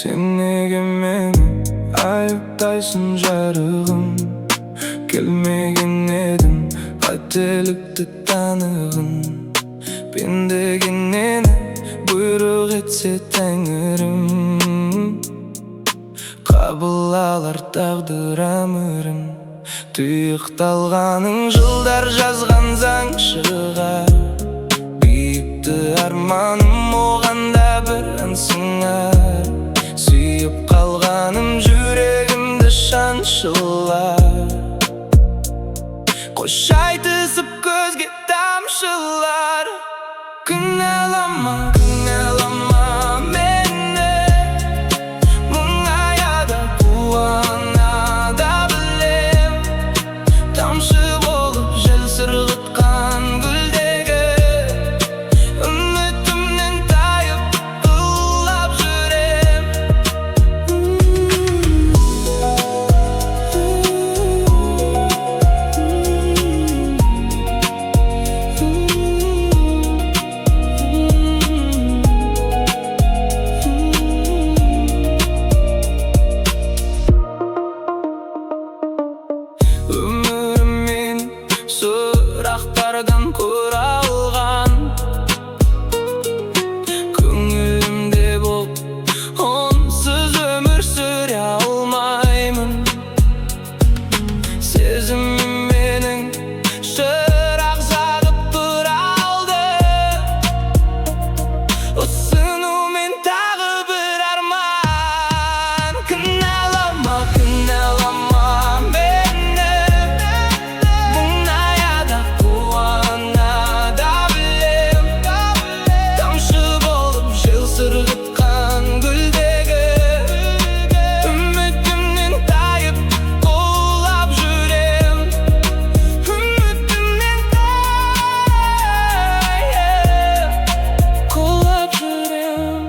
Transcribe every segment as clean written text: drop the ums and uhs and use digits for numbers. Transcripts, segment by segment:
Sen nege meni ayıptaysın jarığım? Gelmegen edim qatelikti tanıgın. Bendegeneni buyruk etse Tengrim, kabul alar taqdir amirim. Tuyuqtalganing жылдар жазган заң шығар. Бийикти арманым оғанда бір ән сыңар. Сүйіп қалғаным жүрегімді шаншылар. Қош айтысып көзге тамшылар. Күнәлама, күнәлама мені, мұңаяда қуана да білем. Тамшы болып жел сырғытқан гүлдегі үмітімнен тайып құлап жүрем. Өміріммен сұрақтардан құралған, көңілімде болып онсыз өмір сүре алмаймын. Сезімім менің шырақ жағып тұра алды. Ұсынумен тағы бір арман. Күнәлама, күнәлама мені, мұңаяда қуана да білем. Тамшы болып жел сырғытқан гүлдегі үмітімнен тайып құлап жүрем. Үмітімнен тайып құлап жүрем.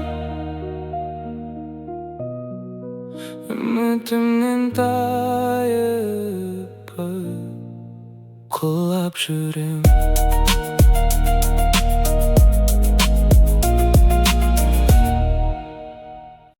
Үмітімнен тайып құлап жүрем.